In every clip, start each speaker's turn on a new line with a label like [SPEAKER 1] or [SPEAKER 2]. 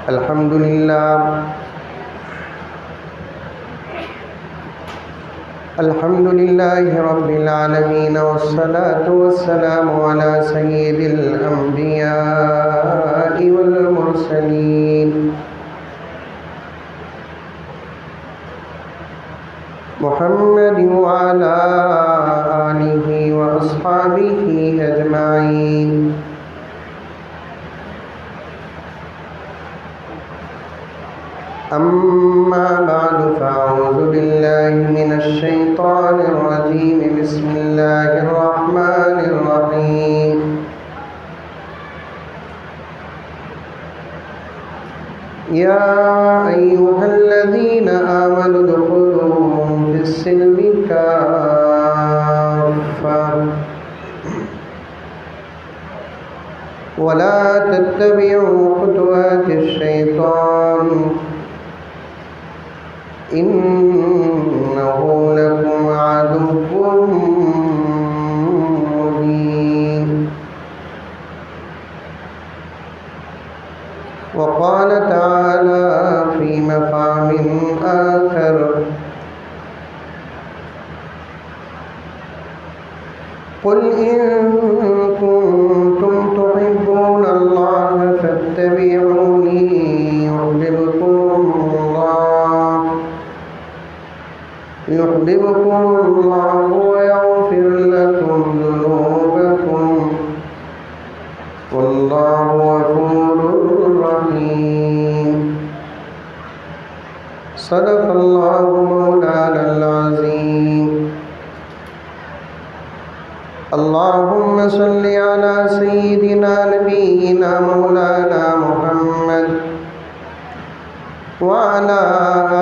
[SPEAKER 1] الحمد لله رب العالمين، والصلاة والسلام على سيد الأنبياء والمرسلين محمد وعلى آله وأصحابه أجمعين. أما بعد، فأعوذ بالله من الشيطان الرجيم. بسم الله الرحمن الرحيم. يا أيها الذين آمنوا ادخلوا في السلم كافة ولا تتبعوا خطوات الشيطان إنه لكم عدو مبين. وقال تعالى في مقام آخر: قل إن كنتم تحبون الله فاتبعوني يحببكم الله ويغفر لكم ذنوبكم والله غفور رحيم. صدق الله مولانا العظيم. اللهم صل على سيدنا نبينا مولانا محمد وعلى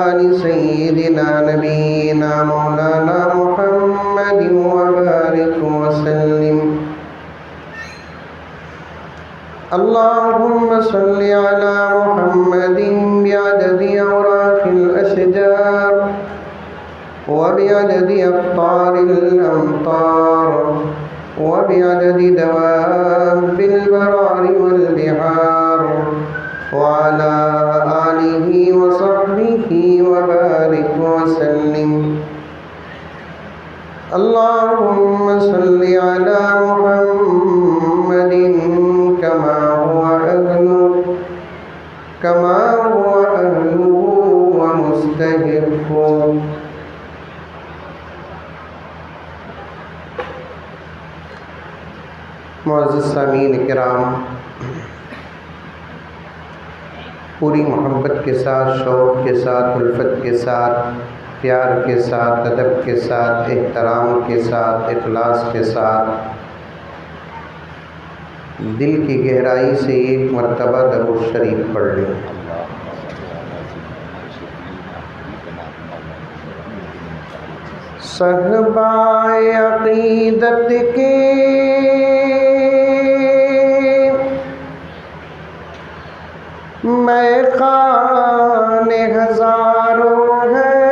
[SPEAKER 1] آل سيدنا نبينا مولانا محمد وبارك وسلم. اللهم صل على محمد بعدد أوراق الأشجار وبعدد أقطار الأمطار وبعدد دواب البرار والبحار وعلى آله وصحبه وبارك وسلم. اللهم صل على محمد كما هو أهله ومستحقه. معزز سامعین کرام، پوری محبت کے ساتھ، شوق کے ساتھ، الفت کے ساتھ، پیار کے ساتھ، ادب کے ساتھ، احترام کے ساتھ، اخلاص کے ساتھ دل کی گہرائی سے ایک مرتبہ درود شریف پڑھ لیں. صحبہ عقیدت کے میخان ہزاروں ہیں،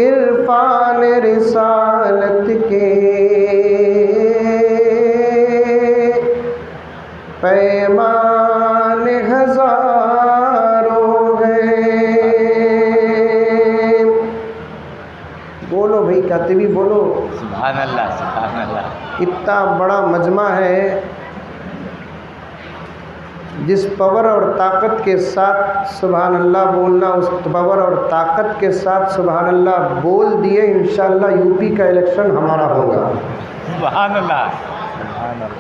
[SPEAKER 1] عرفان رسالت کے پیمان ہزاروں ہیں. بولو بھائی، کہتے بھی بولو
[SPEAKER 2] سبحان اللہ، سبحان اللہ.
[SPEAKER 1] اتنا بڑا مجمع ہے، جس پاور اور طاقت کے ساتھ سبحان اللہ بولنا، اس پاور اور طاقت کے ساتھ سبحان اللہ بول دیے، انشاءاللہ یو پی کا الیکشن ہمارا ہوگا.
[SPEAKER 2] سبحان اللہ، سبحان اللہ.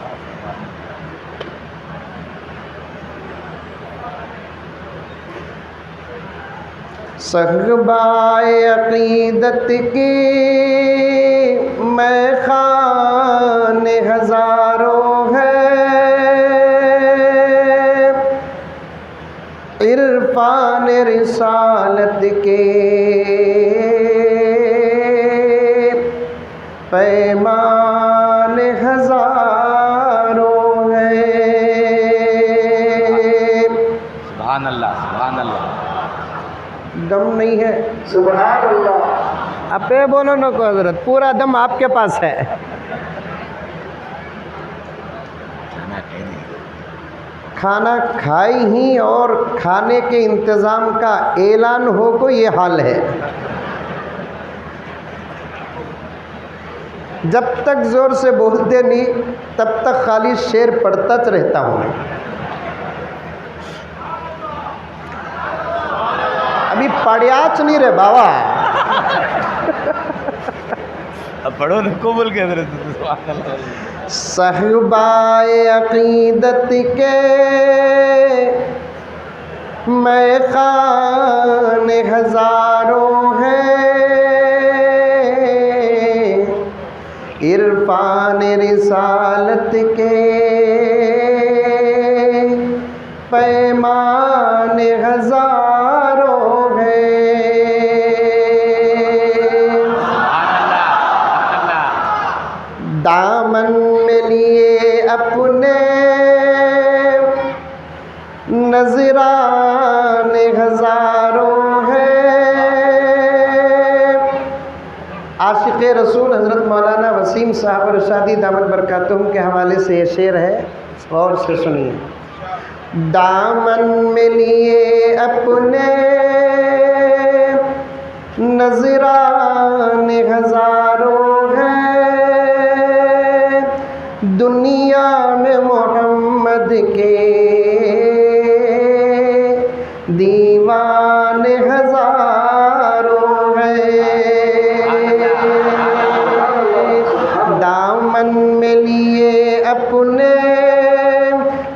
[SPEAKER 1] صحبہ عقیدت کی میخان ہزاروں ہیں، عرفان رسالت کے پیمان ہزاروں ہیں.
[SPEAKER 2] سبحان اللہ، سبحان اللہ.
[SPEAKER 1] دم نہیں ہے. سبحان اللہ. اب پہ بولو نا کو حضرت، پورا دم آپ کے پاس ہے.
[SPEAKER 2] کھانا کھائے نہیں.
[SPEAKER 1] کھانا کھائی ہی اور کھانے کے انتظام کا اعلان ہو کو یہ حال ہے. جب تک زور سے بولتے نہیں تب تک خالی شعر پڑھتا رہتا ہوں. ابھی پڑیاچ نہیں رہے بابا.
[SPEAKER 2] اب پڑھو نا قبول کے حضرت.
[SPEAKER 1] صحبائے عقیدت کے میخانے ہزاروں ہیں، عرفان رسالت کے پیمان ہزاروں ہیں. دامن میں لیے اپنے نذران ہزاروں ہیں. عاشق رسول حضرت مولانا وسیم صاحب ارشادی دامت برکاتہم کے حوالے سے یہ شعر ہے، غور سے سنیے. دامن میں لیے اپنے نذران ہزاروں ہیں، دنیا میں محمد کے دیوان ہزاروں ہیں. دامن میں لیے اپنے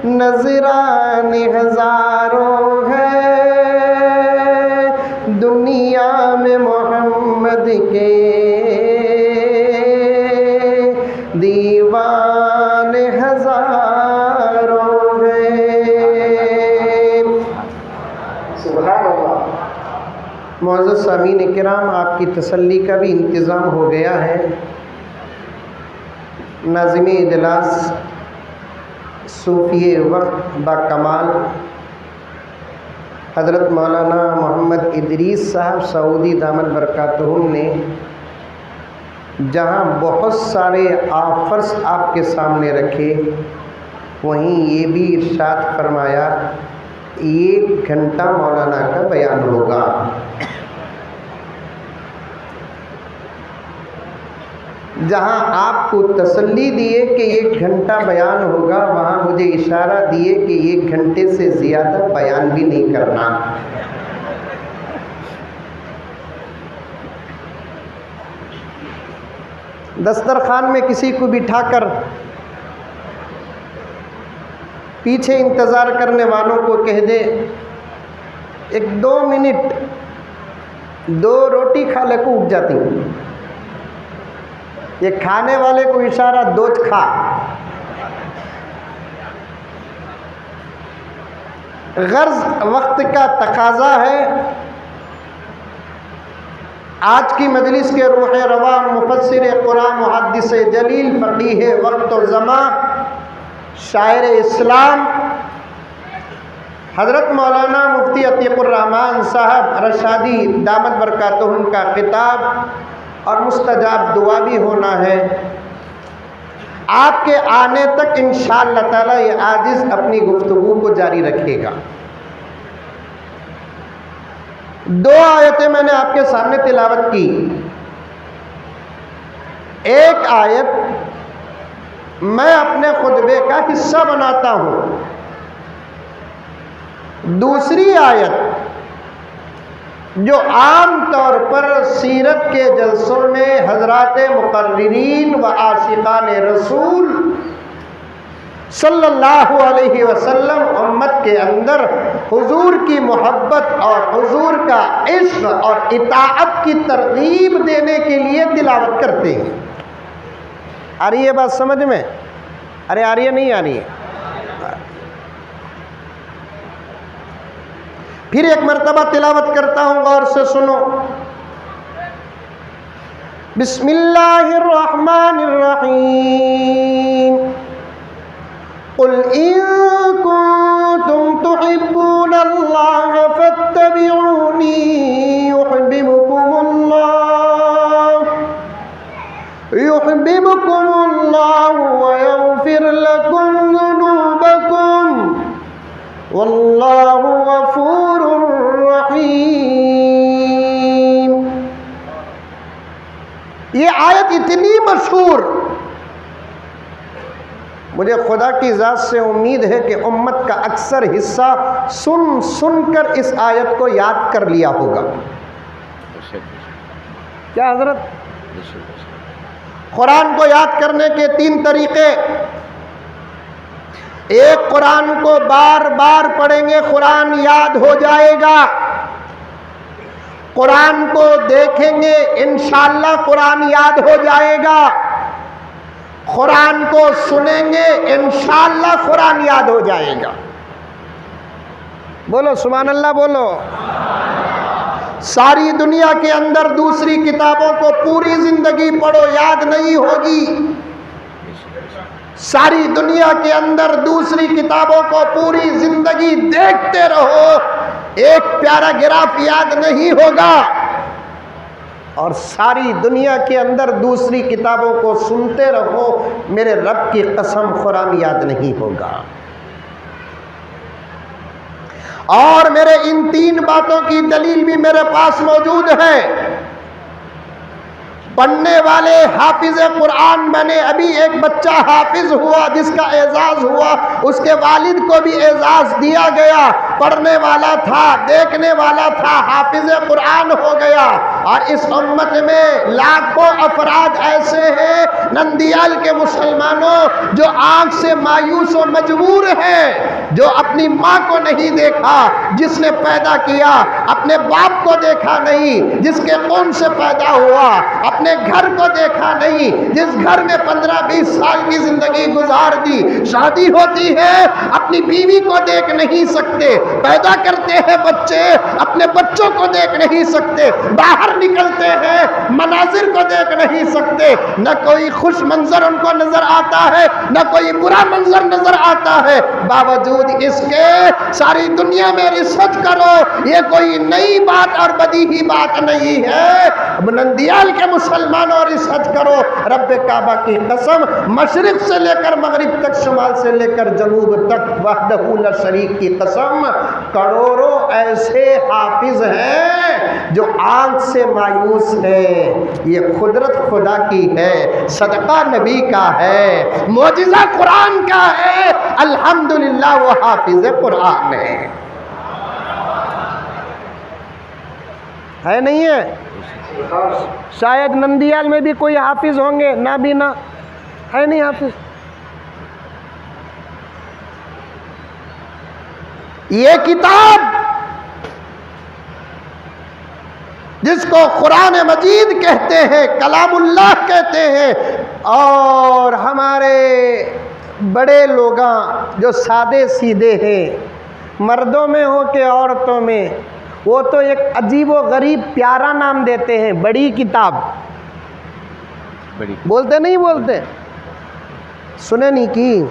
[SPEAKER 1] نذران ہزاروں ہیں، دنیا میں محمد کے دیوان ہزاروں ہیں. سبحان اللہ. معزز سامعین کرام، آپ کی تسلی کا بھی انتظام ہو گیا ہے. ناظم اجلاس صوفی وقت با کمال حضرت مولانا محمد ادریس صاحب سعودی دامت برکاتہم نے جہاں بہت سارے آفرز آپ کے سامنے رکھے، وہیں یہ بھی ارشاد فرمایا 1 گھنٹہ مولانا کا بیان ہوگا. جہاں آپ کو تسلی دیے کہ 1 گھنٹہ بیان ہوگا، وہاں مجھے اشارہ دیے کہ 1 گھنٹے سے زیادہ بیان بھی نہیں کرنا. دسترخوان میں کسی کو بٹھا کر پیچھے انتظار کرنے والوں کو کہہ دے 1-2 منٹ 2 روٹی کھا لے کو اٹھ جاتی ہوں. یہ کھانے والے کو اشارہ 2 کھا. غرض وقت کا تقاضا ہے. آج کی مجلس کے روح رواں مفسر قرآن محدث جلیل فقیہ وقت و زمان شاعر اسلام حضرت مولانا مفتی عتیق الرحمن صاحب ارشادی دامت برکاتہم کا خطاب اور مستجاب دعا بھی ہونا ہے. آپ کے آنے تک انشاءاللہ تعالی یہ عاجز اپنی گفتگو کو جاری رکھے گا. 2 آیتیں میں نے آپ کے سامنے تلاوت کی. ایک آیت میں اپنے خطبے کا حصہ بناتا ہوں. دوسری آیت جو عام طور پر سیرت کے جلسوں میں حضرات مقررین و عاشقان رسول صلی اللہ علیہ وسلم امت کے اندر حضور کی محبت اور حضور کا عشق اور اطاعت کی ترغیب دینے کے لیے تلاوت کرتے ہیں. آ رہی ہے بات سمجھ میں؟ ارے آ رہی ہے نہیں آ رہی ہے؟ پھر ایک مرتبہ تلاوت کرتا ہوں، غور سے سنو. بسم اللہ الرحمن الرحیم. قل ان کنتم تحبون اللہ فاتبعونی یحببکم اللہ ویغفر لکم ذنوبکم. واللہ غفور رحیم۔ یہ آیت اتنی مشہور، مجھے خدا کی ذات سے امید ہے کہ امت کا اکثر حصہ سن سن کر اس آیت کو یاد کر لیا ہوگا۔ کیا حضرت؟ قرآن کو یاد کرنے کے 3 طریقے۔ ایک، قرآن کو بار بار پڑھیں گے قرآن یاد ہو جائے گا۔ قرآن کو دیکھیں گے انشاءاللہ قرآن یاد ہو جائے گا۔ قرآن کو سنیں گے انشاءاللہ قرآن یاد ہو جائے گا۔ بولو سبحان اللہ، بولو۔ ساری دنیا کے اندر دوسری کتابوں کو پوری زندگی پڑھو، یاد نہیں ہوگی۔ ساری دنیا کے اندر دوسری کتابوں کو پوری زندگی دیکھتے رہو، ایک پیراگراف یاد نہیں ہوگا۔ اور ساری دنیا کے اندر دوسری کتابوں کو سنتے رہو، میرے رب کی قسم قرآن یاد نہیں ہوگا۔ اور میرے ان 3 باتوں کی دلیل بھی میرے پاس موجود ہے۔ پڑھنے والے حافظ قرآن بنے۔ ابھی ایک بچہ حافظ ہوا جس کا اعزاز ہوا، اس کے والد کو بھی اعزاز دیا گیا۔ پڑھنے والا تھا، دیکھنے والا تھا، حافظ قرآن ہو گیا۔ اور اس امت میں لاکھوں افراد ایسے ہیں نندیال کے مسلمانوں جو آنکھ سے مایوس و مجبور ہیں، جو اپنی ماں کو نہیں دیکھا جس نے پیدا کیا، اپنے باپ کو دیکھا نہیں جس کے خون سے پیدا ہوا، اپنے گھر کو دیکھا نہیں جس گھر میں 15-20 سال کی زندگی گزار دی۔ شادی ہوتی ہے، اپنی بیوی کو دیکھ نہیں سکتے، پیدا کرتے ہیں بچے، اپنے بچوں کو دیکھ نہیں سکتے، باہر نکلتے ہیں مناظر کو دیکھ نہیں سکتے، نہ کوئی خوش منظر ان کو نظر آتا ہے نہ کوئی برا منظر نظر آتا ہے۔ باوجود اس کے ساری دنیا میں ریسرچ کرو، یہ کوئی نئی بات اور بدیہی بات نہیں ہے۔ نندیال کے مسلمانوں ریسرچ کرو، رب کعبہ کی قسم، مشرق سے لے کر مغرب تک، شمال سے لے کر جنوب تک، وحدہ لا شریک کی قسم، کروڑوں ایسے حافظ ہیں جو آنکھ سے مایوس ہے۔ یہ قدرت خدا کی ہے، صدقہ نبی کا ہے، معجزہ قرآن کا ہے۔ الحمدللہ وہ حافظ قرآن ہے نہیں ہے؟ شاید نندیال میں بھی کوئی حافظ ہوں گے، نابینا ہے نہیں حافظ؟ یہ کتاب جس کو قرآن مجید کہتے ہیں، کلام اللہ کہتے ہیں، اور ہمارے بڑے لوگاں جو سادے سیدھے ہیں، مردوں میں ہو کہ عورتوں میں، وہ تو ایک عجیب و غریب پیارا نام دیتے ہیں، بڑی کتاب۔ بولتے نہیں بولتے؟ سنے نہیں کی؟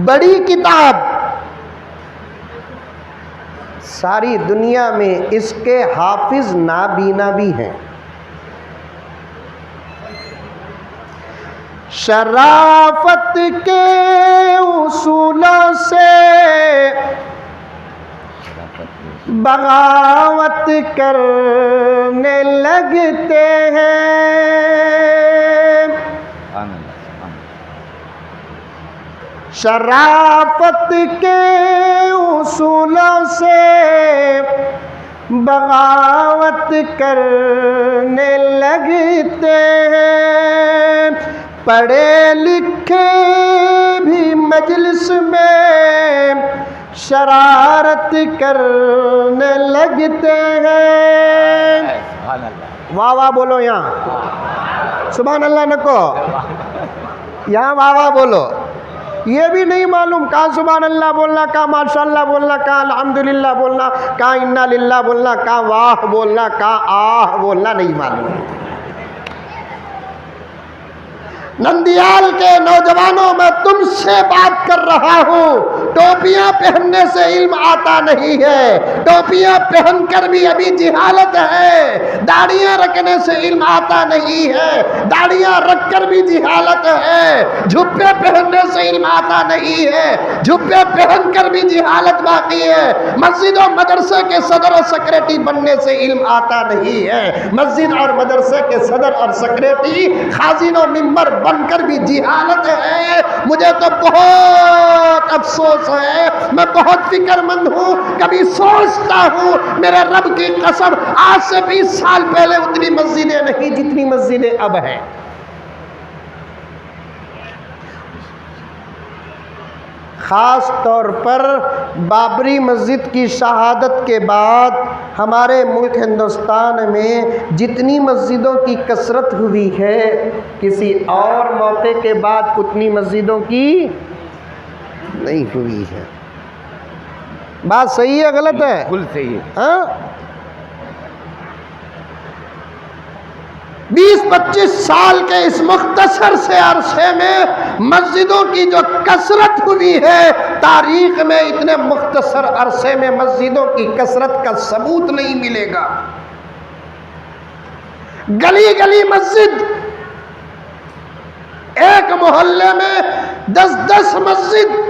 [SPEAKER 1] بڑی کتاب۔ ساری دنیا میں اس کے حافظ نابینا بھی ہیں۔ شرافت کے اصولوں سے بغاوت کرنے لگتے ہیں، شرافت کے اصولوں سے بغاوت کرنے لگتے ہیں، پڑھے لکھے بھی مجلس میں شرارت کرنے لگتے ہیں۔ واہ واہ بولو یہاں، سبحان اللہ نکو، یہاں واہ واہ بولو۔ یہ بھی نہیں معلوم کہاں سبحان اللہ بولنا، کہاں ماشاء اللہ بولنا، کہاں الحمدللہ بولنا، کہاں انا للہ بولنا، کہاں واہ بولنا، کہاں آہ بولنا نہیں معلوم۔ نندیال کے نوجوانوں میں تم سے بات کر رہا ہوں، ٹوپیاں پہننے سے علم آتا نہیں ہے، ٹوپیاں پہن کر بھی ابھی جہالت ہے، داڑیاں رکھنے سے علم آتا نہیں ہے، داڑیاں رکھ کر بھی جہالت ہے، جھپے پہننے سے علم آتا نہیں ہے، جھپے پہن کر بھی جہالت باقی ہے، مسجد و مدرسے کے صدر اور سیکریٹری بننے سے علم آتا نہیں ہے، مسجد اور مدرسے کے صدر اور سیکریٹری خازن و ممبر بن کر بھی جہالت ہے۔ مجھے تو بہت افسوس ہے، میں بہت فکر مند ہوں، کبھی سوچتا ہوں میرے رب کی قسم آج سے 20 سال پہلے اتنی مسجدیں نہیں جتنی مسجدیں اب ہیں۔ خاص طور پر بابری مسجد کی شہادت کے بعد ہمارے ملک ہندوستان میں جتنی مسجدوں کی کثرت ہوئی ہے، کسی اور موقع کے بعد اتنی مسجدوں کی نہیں ہوئی ہے۔ بات صحیح ہے غلط ہے؟
[SPEAKER 2] بالکل صحیح ہے۔
[SPEAKER 1] ہاں 20-25 سال کے اس مختصر سے عرصے میں مسجدوں کی جو کثرت ہوئی ہے، تاریخ میں اتنے مختصر عرصے میں مسجدوں کی کثرت کا ثبوت نہیں ملے گا۔ گلی گلی مسجد، ایک محلے میں 10-10 مسجد،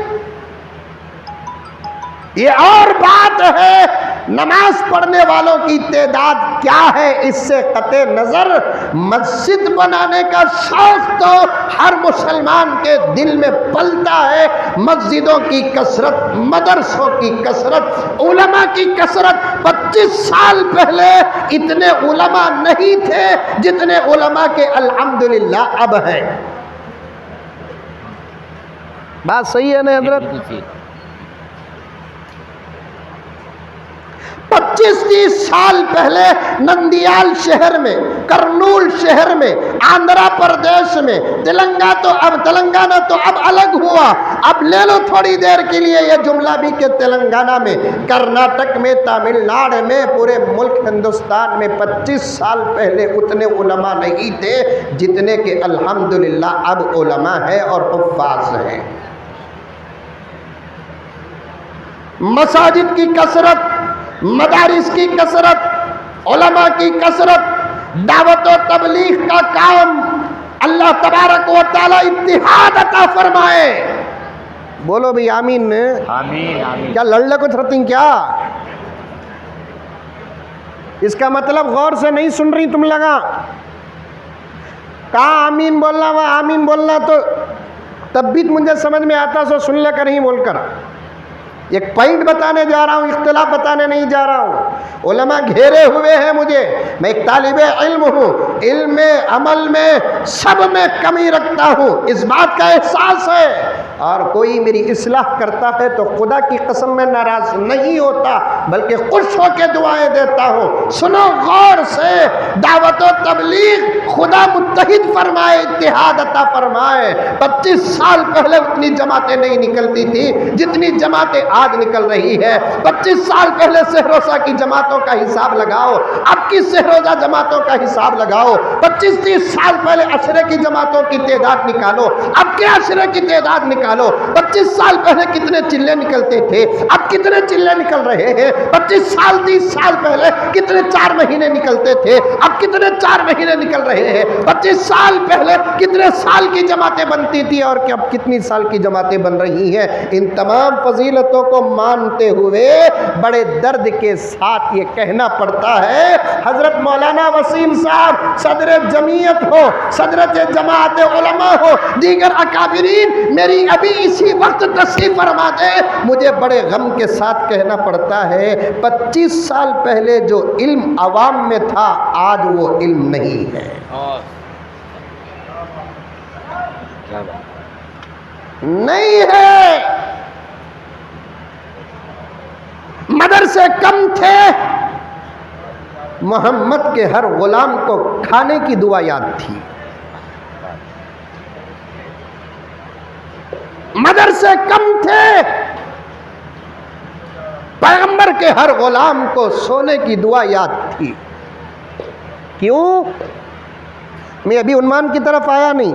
[SPEAKER 1] یہ اور بات ہے نماز پڑھنے والوں کی تعداد کیا ہے اس سے قطع نظر مسجد بنانے کا شوق تو ہر مسلمان کے دل میں پلتا ہے۔ مسجدوں کی کثرت، مدرسوں کی کثرت، علماء کی کثرت، 25 سال پہلے اتنے علماء نہیں تھے جتنے علماء کے الحمدللہ اب ہیں۔ بات صحیح ہے نا حضرت؟ 25-30 سال پہلے نندیال شہر میں، کرنول شہر میں، آندھرا پردیش میں، تلنگانہ تو اب الگ ہوا، اب لے لو تھوڑی دیر کے لیے یہ جملہ بھی کہ تلنگانہ میں، کرناٹک میں، تامل ناڈو میں، پورے ملک ہندوستان میں 25 سال پہلے اتنے علماء نہیں تھے جتنے کہ الحمدللہ اب علماء ہیں اور حفاظ ہیں۔ مساجد کی کثرت، مدارس کی کثرت، علماء کی کثرت، دعوت و تبلیغ کا کام، اللہ تبارک و تعالی اتحاد عطا فرمائے۔ بولو بھی آمین۔
[SPEAKER 2] آمین آمین۔
[SPEAKER 1] کیا لڑ کو تھرتی کیا؟ اس کا مطلب غور سے نہیں سن رہی تم لگا؟ کہاں آمین بولنا وہ آمین بولنا تو تب بھی مجھے سمجھ میں آتا سو سن لے کر نہیں بول کر۔ ایک پوائنٹ بتانے جا رہا ہوں، اختلاف بتانے نہیں جا رہا ہوں۔ علماء گھیرے ہوئے ہیں مجھے، میں ایک طالب علم ہوں، علم میں، عمل میں، سب میں کمی رکھتا ہوں، اس بات کا احساس ہے، اور کوئی میری اصلاح کرتا ہے تو خدا کی قسم میں ناراض نہیں ہوتا بلکہ خوش ہو کے دعائیں دیتا ہوں۔ سنو غور سے، دعوت و تبلیغ خدا متحد فرمائے، اتحاد عطا فرمائے۔ 25 سال پہلے اتنی جماعتیں نہیں نکلتی تھی جتنی جماعتیں آج نکل رہی ہے۔ 25 سال پہلے سہروزہ کی جماعتوں کا حساب لگاؤ، اب کی سہروزہ جماعتوں کا حساب لگاؤ۔ 25-30 سال پہلے عشرے کی جماعتوں کی تعداد نکالو، اب کے عشرے کی تعداد نکالو۔ 25 سال پہلے کتنے چلے نکلتے تھے، اب کتنے چلے نکل رہے ہیں۔ 25 سال 30 سال پہلے کتنے 4 مہینے نکلتے تھے، اب کتنے 4 مہینے نکل رہے ہیں۔ 25 سال پہلے کتنے سال کی جماعتیں بنتی تھی اور اب کتنی سال کی جماعتیں بن رہی ہیں۔ ان تمام فضیلتوں کو مانتے ہوئے بڑے درد کے ساتھ یہ کہنا پڑتا ہے، حضرت مولانا وسیم صاحب صدر جمعیت ہو، صدرت جماعت علماء ہو، دیگر اکابرین میری ابھی اسی وقت تصحیح فرما دے، مجھے بڑے غم کے ساتھ کہنا پڑتا ہے 25 سال پہلے جو علم عوام میں تھا آج وہ علم نہیں ہے۔ نہیں ہے، مدرسے کم تھے، محمد کے ہر غلام کو کھانے کی دعا یاد تھی۔ مدرسے کم تھے، پیغمبر کے ہر غلام کو سونے کی دعا یاد تھی۔ کیوں؟ میں ابھی عنوان کی طرف آیا نہیں،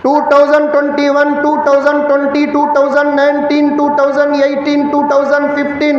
[SPEAKER 1] 2021, 2020, 2019, 2018, 2015,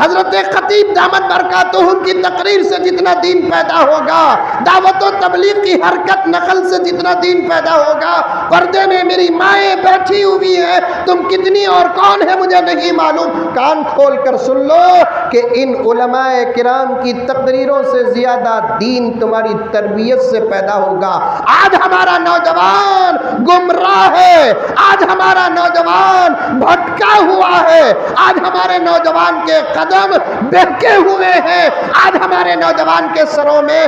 [SPEAKER 1] حضرت خطیب دامت برکاتہم کی تقریر سے جتنا دین پیدا ہوگا، دعوت و تبلیغ کی حرکت نقل سے جتنا دین پیدا ہوگا، پردے میں میری مائیں بیٹھی ہوئی ہیں، تم کتنی اور کون ہے مجھے نہیں معلوم، کان کھول کر سن لو کہ ان علماء کرام کی تقریروں سے زیادہ دین تمہاری تربیت سے پیدا ہوگا۔ آج ہمارا نوجوان گمراہ ہے، آج ہمارا نوجوان بھٹکا ہوا ہے، آج ہمارے نوجوان کے قدم بہکے ہوئے ہیں، آج ہمارے نوجوان کے سروں میں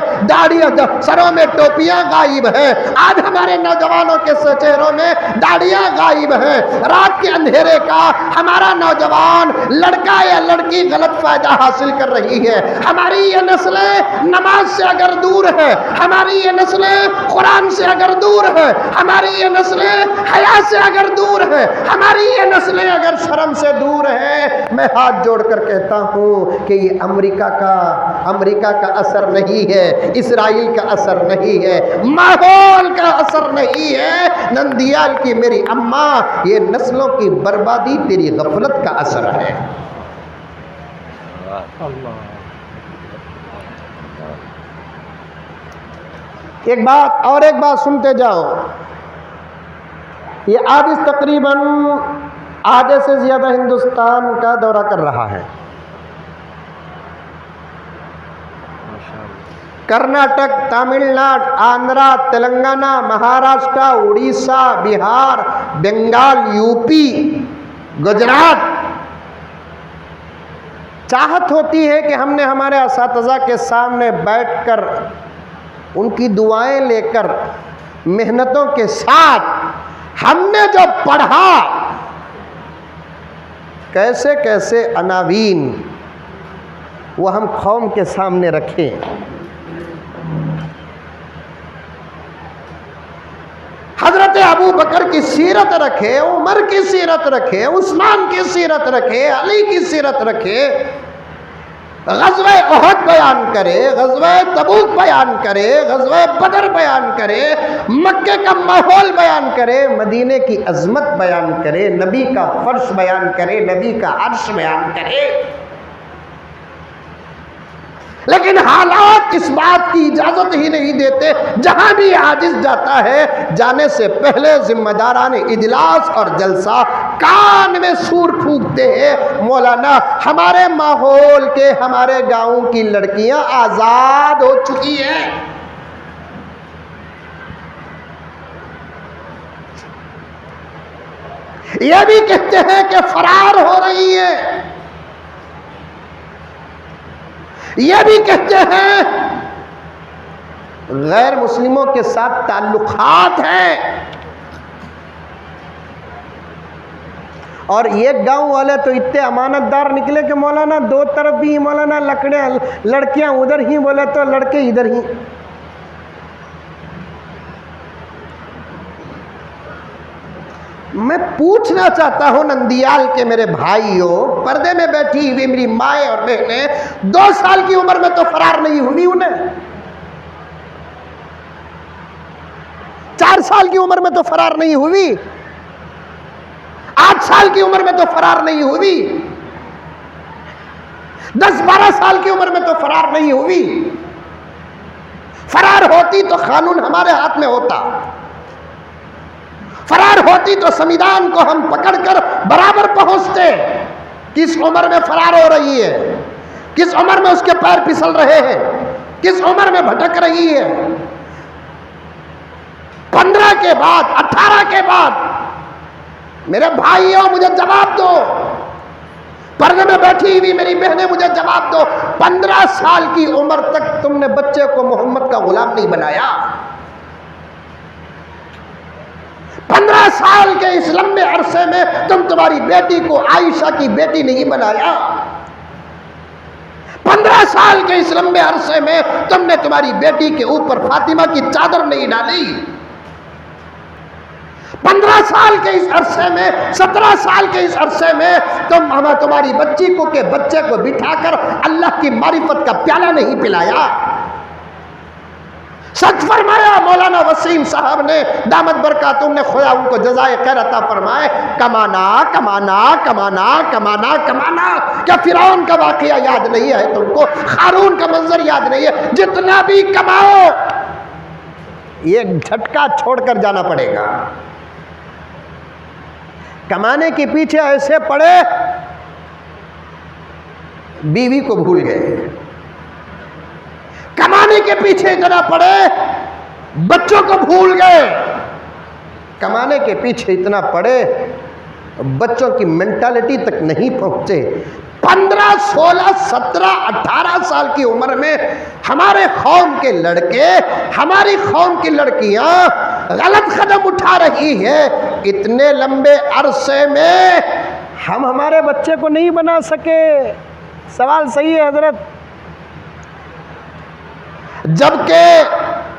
[SPEAKER 1] سروں میں ٹوپیاں غائب ہیں، آج ہمارے نوجوانوں کے چہروں میں داڑیاں غائب ہیں۔ رات کے اندھیرے کا ہمارا نوجوان لڑکا یا لڑکی غلط فائدہ حاصل کر رہی ہے۔ ہماری یہ نسلیں نماز سے اگر دور ہے، ہماری یہ نسلیں قرآن سے اگر دور ہے، ہماری یہ نسلیں حیا سے اگر دور ہے، ہماری یہ نسلیں اگر شرم سے دور ہیں، میں ہاتھ جوڑ کر کہتا ہوں کہ یہ امریکہ کا اثر نہیں ہے، اسرائیل کا اثر نہیں ہے، ماحول کا اثر نہیں ہے، نندیال کی میری اماں، یہ نسلوں کی بربادی تیری غفلت کا اثر ہے۔ ایک بات سنتے جاؤ، یہ آج تقریباً آدھے سے زیادہ ہندوستان کا دورہ کر رہا ہے۔ کرناٹک، تامل ناڈو، آندھرا، تلنگانہ، مہاراشٹر، اڑیسہ، بہار، بنگال، یو پی، گجرات۔ چاہت ہوتی ہے کہ ہم نے ہمارے اساتذہ کے سامنے بیٹھ کر ان کی دعائیں لے کر محنتوں کے ساتھ ہم نے جو پڑھا، کیسے کیسے عناوین وہ ہم قوم کے سامنے رکھیں۔ حضرت ابو بکر کی سیرت رکھے، عمر کی سیرت رکھے، عثمان کی سیرت رکھے، علی کی سیرت رکھے، غزوہ احد بیان کرے، غزوہ تبوک بیان کرے، غزوہ بدر بیان کرے، مکے کا ماحول بیان کرے، مدینے کی عظمت بیان کرے، نبی کا فرش بیان کرے، نبی کا عرش بیان کرے، لیکن حالات اس بات کی اجازت ہی نہیں دیتے۔ جہاں بھی عاجز جاتا ہے، جانے سے پہلے ذمہ داران اجلاس اور جلسہ کان میں سور پھونکتے ہیں، مولانا ہمارے ماحول کے، ہمارے گاؤں کی لڑکیاں آزاد ہو چکی ہیں۔ یہ بھی کہتے ہیں کہ فرار ہو رہی ہیں، یہ بھی کہتے ہیں غیر مسلموں کے ساتھ تعلقات ہیں، اور یہ گاؤں والے تو اتنے امانت دار نکلے کہ مولانا دو طرف بھی مولانا لڑکیاں ادھر ہی بولے تو لڑکے ادھر ہی۔ میں پوچھنا چاہتا ہوں نندیال کے میرے بھائیوں، پردے میں بیٹھی ہوئی میری مائیں اور بہنیں، 2 سال کی عمر میں تو فرار نہیں ہوئی انہیں، 4 سال کی عمر میں تو فرار نہیں ہوئی، 8 سال کی عمر میں تو فرار نہیں ہوئی، 10-12 سال کی عمر میں تو فرار نہیں ہوئی۔ فرار ہوتی تو قانون ہمارے ہاتھ میں ہوتا، فرار ہوتی تو سمویدھان کو ہم پکڑ کر برابر پہنچتے۔ کس عمر میں فرار ہو رہی ہے، کس عمر میں اس کے پیر پھسل رہے ہیں، کس عمر میں بھٹک رہی ہے؟ 15 کے بعد، 18 کے بعد، میرے بھائیوں مجھے جواب دو، پردے میں بیٹھی ہوئی میری بہنیں مجھے جواب دو، 15 سال کی عمر تک تم نے بچے کو محمد کا غلام نہیں بنایا، 15 سال کے اس لمبے عرصے میں تم تمہاری بیٹی کو عائشہ کی بیٹی نہیں بنایا، 15 سال کے اس لمبے عرصے میں تم نے تمہاری بیٹی کے اوپر فاطمہ کی چادر نہیں ڈالی، 15 سال کے اس عرصے میں، 17 سال کے اس عرصے میں تمہاری بچے کو بٹھا کر اللہ کی معرفت کا پیالہ نہیں پلایا، سچ فرمایا مولانا وسیم صاحب نے دامت برکاتہم نے، خدا ان کو جزائے خیر عطا فرمائے، کمانا کمانا کمانا کمانا کمانا۔ کیا فرعون کا واقعہ یاد نہیں ہے تم کو؟ قارون کا منظر یاد نہیں ہے؟ جتنا بھی کماؤ یہ جھٹکا چھوڑ کر جانا پڑے گا۔ کمانے کے پیچھے ایسے پڑے بیوی کو بھول گئے، کمانے کے پیچھے اتنا پڑے بچوں کو بھول گئے، کمانے کے پیچھے اتنا پڑے بچوں کی مینٹالٹی تک نہیں پہنچے۔ 15 16 17 18 سال کی عمر میں ہمارے قوم کے لڑکے، ہماری قوم کی لڑکیاں غلط قدم اٹھا رہی ہے۔ اتنے لمبے عرصے میں ہم ہمارے بچے کو نہیں بنا سکے۔ سوال صحیح ہے حضرت؟ جبکہ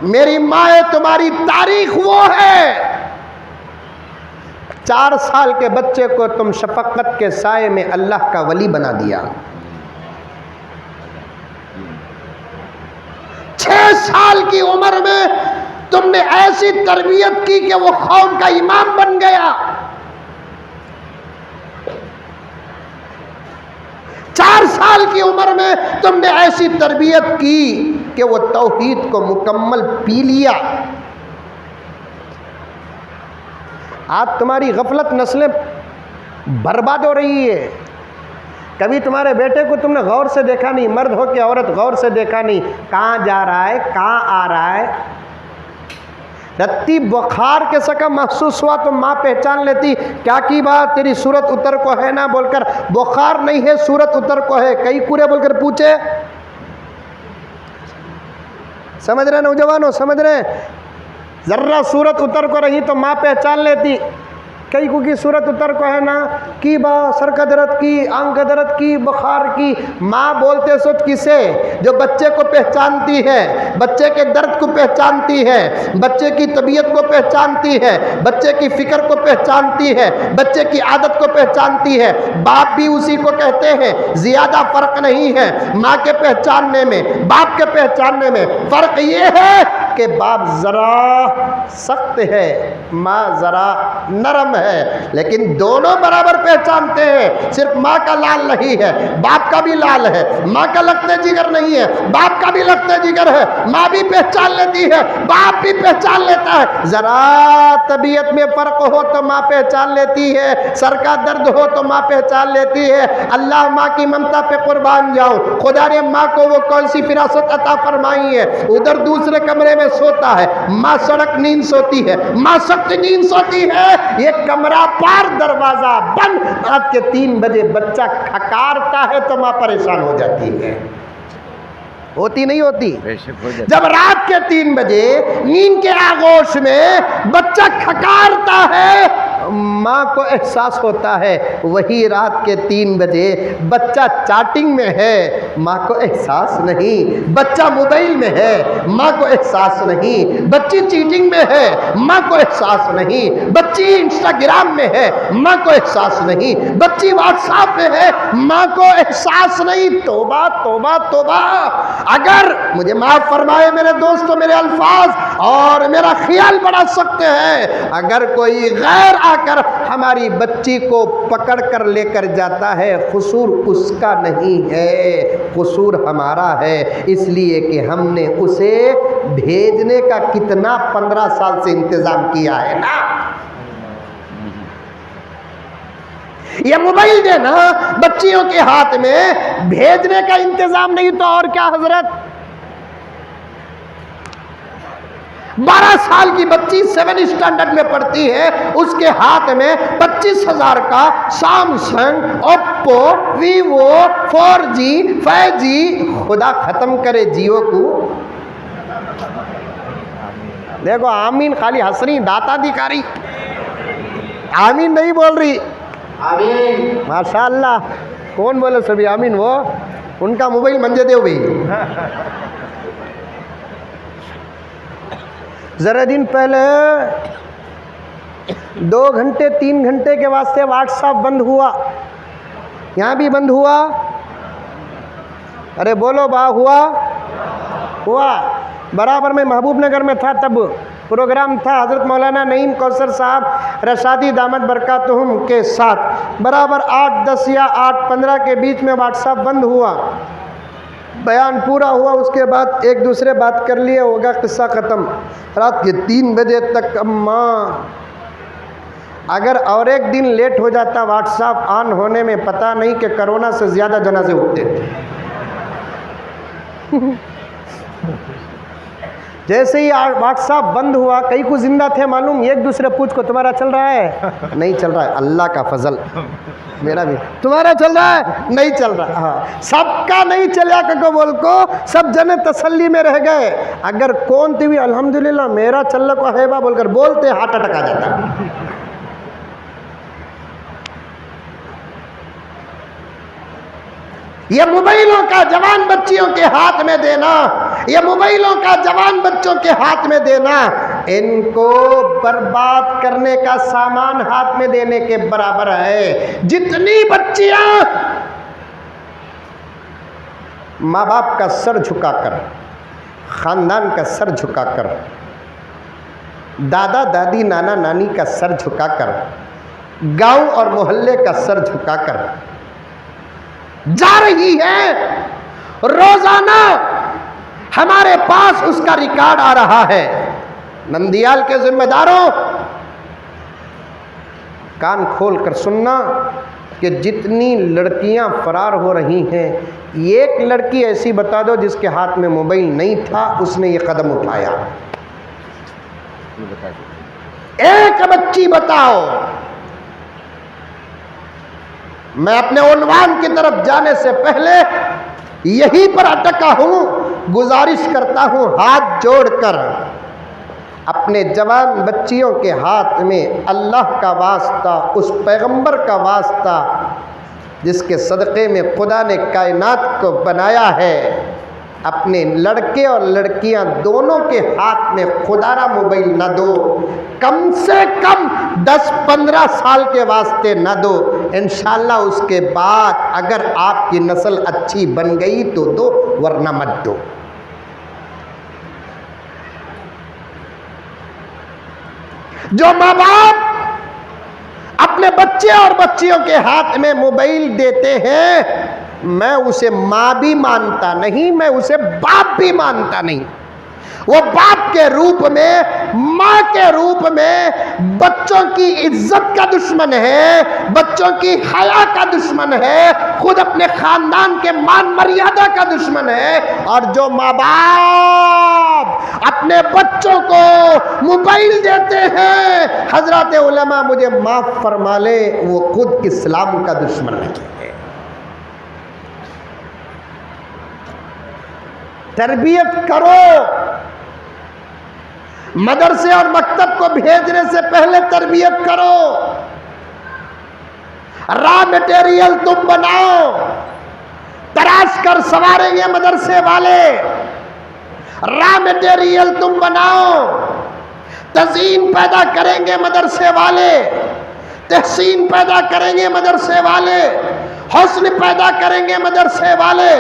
[SPEAKER 1] میری ماں تمہاری تاریخ وہ ہے، 4 سال کے بچے کو تم شفقت کے سائے میں اللہ کا ولی بنا دیا، 6 سال کی عمر میں تم نے ایسی تربیت کی کہ وہ قوم کا امام بن گیا، 4 سال کی عمر میں تم نے ایسی تربیت کی کہ وہ توحید کو مکمل پی لیا۔ آج تمہاری غفلت نسلیں برباد ہو رہی ہے۔ کبھی تمہارے بیٹے کو تم نے غور سے دیکھا نہیں، مرد ہو کہ عورت غور سے دیکھا نہیں، کہاں جا رہا ہے، کہاں آ رہا ہے۔ رتی بخار کے سکا محسوس ہوا تو ماں پہچان لیتی، کیا کی بات تیری صورت اتر کو ہے نا بول کر، بخار نہیں ہے صورت اتر کو ہے، کئی کورے بول کر پوچھے۔ سمجھ رہے نوجوانوں، سمجھ رہے؟ ذرہ صورت اتر کو رہی تو ماں پہچان لیتی، کئی کو کی صورت اتر کو ہے نا، کی با سر کا درد کی، آنکھ کا درد کی، بخار کی۔ ماں بولتے سوچ کسے؟ جو بچے کو پہچانتی ہے، بچے کے درد کو پہچانتی ہے، بچے کی طبیعت کو پہچانتی ہے، بچے کی فکر کو پہچانتی ہے، بچے کی عادت کو پہچانتی ہے۔ باپ بھی اسی کو کہتے ہیں، زیادہ فرق نہیں ہے ماں کے پہچاننے میں باپ کے پہچاننے میں۔ فرق یہ ہے کہ باپ ذرا سخت ہے، ماں ذرا نرم ہے، لیکن دونوں برابر پہچانتے ہیں۔ صرف ماں کا لال نہیں ہے، باپ کا بھی لال ہے، ماں کا لگتے جگر نہیں ہے، باپ کا بھی لگتے جگر ہے۔ ماں بھی پہچان لیتی ہے، باپ بھی پہچان لیتا ہے۔ ذرا طبیعت میں فرق ہو تو ماں پہچان لیتی ہے، سر کا درد ہو تو ماں پہچان لیتی ہے۔ اللہ ماں کی ممتا پہ قربان جاؤں، خدا نے ماں کو وہ کون سی فراست عطا فرمائی ہے، ادھر دوسرے کمرے میں سوتا ہے، ماں سڑک نیند سوتی ہے، ماں سخت نیند سوتی ہے، یہ کمرہ پار دروازہ بند، رات کے 3 بجے بچہ کھکارتا ہے تو ماں پریشان ہو جاتی ہے، ہوتی نہیں ہوتی؟ جب رات کے 3 بجے نیند کے آغوش میں بچہ کھکارتا ہے ماں کو احساس ہوتا ہے وہی رات کے 3 بجے بچہ چاٹنگ میں ہے، ماں کو احساس نہیں، بچہ موبائل میں ہے، ماں کو احساس نہیں، بچی چیٹنگ میں ہے، ماں کو احساس نہیں، بچی انسٹاگرام میں ہے، ماں کو احساس نہیں، بچی واٹس ایپ میں ہے، ماں کو احساس نہیں۔ توبہ توبہ توبہ! اگر مجھے معاف فرمائے میرے دوستوں، میرے الفاظ اور میرا خیال بڑا سخت ہے، اگر کوئی غیر آ کر ہماری بچی کو پکڑ کر لے کر جاتا ہے، قصور اس کا نہیں ہے، قصور ہمارا ہے، اس لیے کہ ہم نے اسے بھیجنے کا کتنا 15 سال سے انتظام کیا ہے نا۔ یہ موبائل دینا بچیوں کے ہاتھ میں بھیجنے کا انتظام نہیں تو اور کیا حضرت؟ 12 سال کی بچی 7 اسٹینڈرڈ میں پڑھتی ہے، اس کے ہاتھ میں 25,000 کا Samsung, Oppo, Vivo, 4G 5G، خدا ختم کرے جیو کو۔ دیکھو آمین خالی ہنس رہی، داتا دکھاری، آمین نہیں بول رہی۔ آمین ماشاء اللہ، کون بولے سبھی آمین؟ وہ ان کا موبائل منجے دے ہوئی۔ ذرا دن پہلے 2 گھنٹے 3 گھنٹے کے واسطے واٹس ایپ بند ہوا، یہاں بھی بند ہوا، ارے بولو با ہوا؟ برابر میں محبوب نگر میں تھا، تب پروگرام تھا حضرت مولانا نعیم کوثر صاحب رشادی دامت برکاتہم کے ساتھ، برابر 8:10 یا 8:15 کے بیچ میں واٹس ایپ بند ہوا، بیان پورا ہوا، اس کے بعد ایک دوسرے بات کر لیے، ہوگا قصہ ختم۔ رات کے 3 بجے تک اماں، اگر اور ایک دن لیٹ ہو جاتا واٹس ایپ آن ہونے میں، پتہ نہیں کہ کرونا سے زیادہ جنازے اٹھتے تھے۔ جیسے ہی واٹس ایپ بند ہوا، کئی کو زندہ تھے معلوم، ایک دوسرے پوچھ کو تمہارا چل رہا ہے؟ نہیں چل رہا ہے، اللہ کا فضل، میرا بھی۔ تمہارا چل رہا ہے؟ نہیں چل رہا۔ ہاں، سب کا نہیں چلیا کہ بول کو سب جنے تسلی میں رہ گئے۔ اگر کون تھی الحمدللہ میرا چل رہا کو ہے با بول کر بولتے، ہارٹ اٹیک آ جاتا۔ یہ موبائلوں کا جوان بچیوں کے ہاتھ میں دینا، یہ موبائلوں کا جوان بچوں کے ہاتھ میں دینا، ان کو برباد کرنے کا سامان ہاتھ میں دینے کے برابر ہے۔ جتنی بچیاں ماں باپ کا سر جھکا کر، خاندان کا سر جھکا کر، دادا دادی نانا نانی کا سر جھکا کر، گاؤں اور محلے کا سر جھکا کر جا رہی ہے، روزانہ ہمارے پاس اس کا ریکارڈ آ رہا ہے۔ نندیال کے ذمہ داروں، کان کھول کر سننا کہ جتنی لڑکیاں فرار ہو رہی ہیں، ایک لڑکی ایسی بتا دو جس کے ہاتھ میں موبائل نہیں تھا، اس نے یہ قدم اٹھایا۔ ایک بچی بتاؤ۔ میں اپنے عنوان کی طرف جانے سے پہلے یہیں پر اٹکا ہوں، گزارش کرتا ہوں ہاتھ جوڑ کر، اپنے جوان بچیوں کے ہاتھ میں اللہ کا واسطہ، اس پیغمبر کا واسطہ جس کے صدقے میں خدا نے کائنات کو بنایا ہے، اپنے لڑکے اور لڑکیاں دونوں کے ہاتھ میں خدا را موبائل نہ دو، کم سے کم 10-15 سال کے واسطے نہ دو۔ انشاءاللہ اس کے بعد اگر آپ کی نسل اچھی بن گئی تو دو، ورنہ مت دو۔ جو ماں باپ اپنے بچے اور بچیوں کے ہاتھ میں موبائل دیتے ہیں، میں اسے ماں بھی مانتا نہیں، میں اسے باپ بھی مانتا نہیں۔ وہ باپ کے روپ میں، ماں کے روپ میں بچوں کی عزت کا دشمن ہے، بچوں کی حیا کا دشمن ہے، خود اپنے خاندان کے مان مریادہ کا دشمن ہے۔ اور جو ماں باپ اپنے بچوں کو موبائل دیتے ہیں، حضرات علماء مجھے معاف فرما لے، وہ خود اسلام کا دشمن ہے۔ تربیت کرو، مدرسے اور مکتب کو بھیجنے سے پہلے تربیت کرو، را میٹیریل تم بناؤ، تراش کر سنواریں گے مدرسے والے، را میٹیریل تم بناؤ، تزئین پیدا کریں گے مدرسے والے، تحسین پیدا کریں گے مدرسے والے، حسن پیدا کریں گے مدرسے والے۔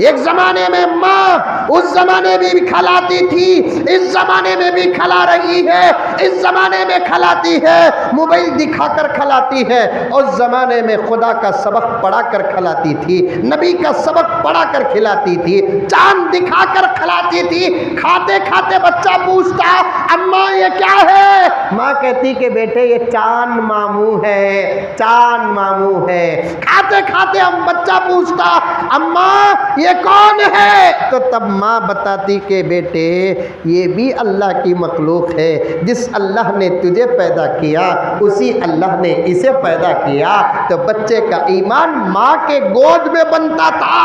[SPEAKER 1] ایک زمانے میں ماں اس زمانے میں بھی کھلاتی تھی، اس زمانے میں بھی کھلا رہی ہے، اس زمانے میں کھلاتی ہے، موبائل دکھا کر کھلاتی ہے، اس زمانے میں خدا کا سبق پڑھا کر کھلاتی تھی، نبی کا سبق پڑھا کر کھلاتی تھی، چاند دکھا کر کھلاتی تھی۔ کھاتے کھاتے بچہ پوچھتا اماں یہ کیا ہے؟ ماں کہتی کہ بیٹے یہ چاند ماموں ہے، چاند ماموں ہے۔ کھاتے کھاتے ہم بچہ پوچھتا اماں یہ کون ہے؟ تو تب ماں بتاتی کہ بیٹے یہ بھی اللہ کی مخلوق ہے، جس اللہ نے تجھے پیدا کیا اسی اللہ نے اسے پیدا کیا۔ تو بچے کا ایمان ماں کے گود میں بنتا تھا۔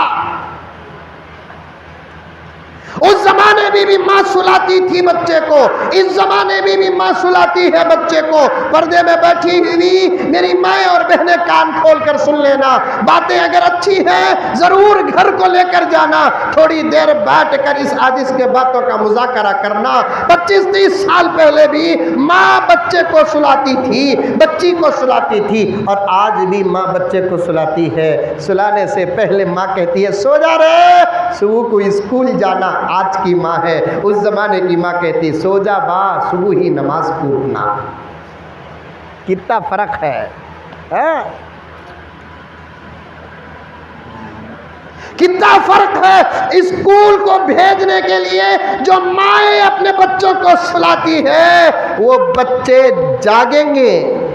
[SPEAKER 1] اس زمانے میں بھی ماں سلاتی تھی بچے کو، اس زمانے میں بھی ماں سلاتی ہے بچے کو۔ پردے میں بیٹھی ہوئی میری ماں اور بہنیں کان کھول کر سن لینا، باتیں اگر اچھی ہیں ضرور گھر کو لے کر جانا، تھوڑی دیر بیٹھ کر اس حدیث کے باتوں کا مذاکرہ کرنا۔ 25-30 سال پہلے بھی ماں بچے کو سلاتی تھی، بچی کو سلاتی تھی، اور آج بھی ماں بچے کو سلاتی ہے۔ سلانے سے پہلے ماں کہتی ہے سو جا رے، صبح کو اسکول جانا، آج کی ماں ہے، اس زمانے کی ماں کہتی سو جا با صبح ہی نماز کو اٹھنا۔ کتنا فرق ہے، ہاں؟ کتنا فرق ہے اسکول کو بھیجنے کے لیے جو مائیں اپنے بچوں کو سلاتی ہے، وہ بچے جاگیں گے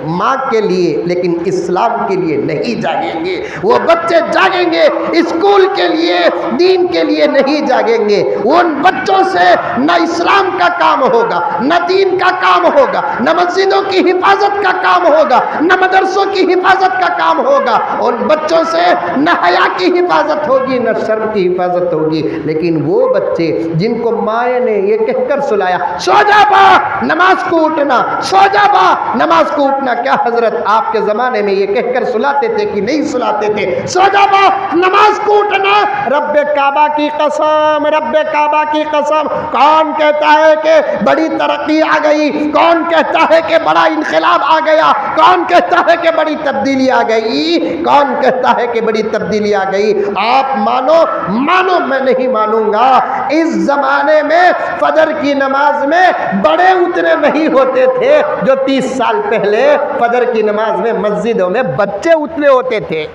[SPEAKER 1] ماں کے لیے لیکن اسلام کے لیے نہیں جاگیں گے۔ وہ بچے جاگیں گے اسکول کے لیے، دین کے لیے نہیں جاگیں گے۔ ان بچوں سے نہ اسلام کا کام ہوگا، نہ دین کا کام ہوگا، نہ مسجدوں کی حفاظت کا کام ہوگا، نہ مدرسوں کی حفاظت کا کام ہوگا۔ ان بچوں سے نہ حیا کی حفاظت ہوگی، نہ شرم کی حفاظت ہوگی۔ لیکن وہ بچے جن کو مائیں نے یہ کہہ کر سلایا سو جا با نماز کو اٹھنا، سو جا با نماز کو اٹھنا، کیا حضرت آپ کے زمانے میں یہ کہہ کر سلاتے تھے کہ نہیں سلاتے تھے؟ سو جا با نماز کو اٹھنا۔ رب کعبہ کی قسم، رب کعبہ کی قسم، کون کہتا ہے کہ بڑی ترقی آ گئی؟ کون کہتا ہے کہ بڑا انقلاب آ گیا؟ کون کہتا ہے کہ بڑی تبدیلی آ گئی؟ کون کہتا ہے کہ بڑی تبدیلی آ گئی؟ آپ مانو مانو، میں نہیں مانوں گا۔ اس زمانے میں فجر کی نماز میں بڑے اتنے نہیں ہوتے تھے جو 30 سال پہلے فجر کی نماز میں مسجدوں میں بچے اتنے ہوتے تھے۔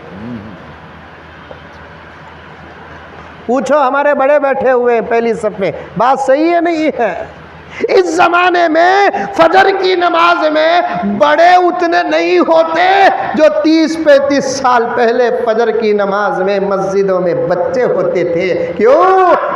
[SPEAKER 1] پوچھو ہمارے بڑے بیٹھے ہوئے ہیں پہلی صف میں، بات صحیح ہے نہیں ہے؟ اس زمانے میں فجر کی نماز میں بڑے اتنے نہیں ہوتے جو 30-35 سال پہلے فجر کی نماز میں مسجدوں میں بچے ہوتے تھے۔ کیوں؟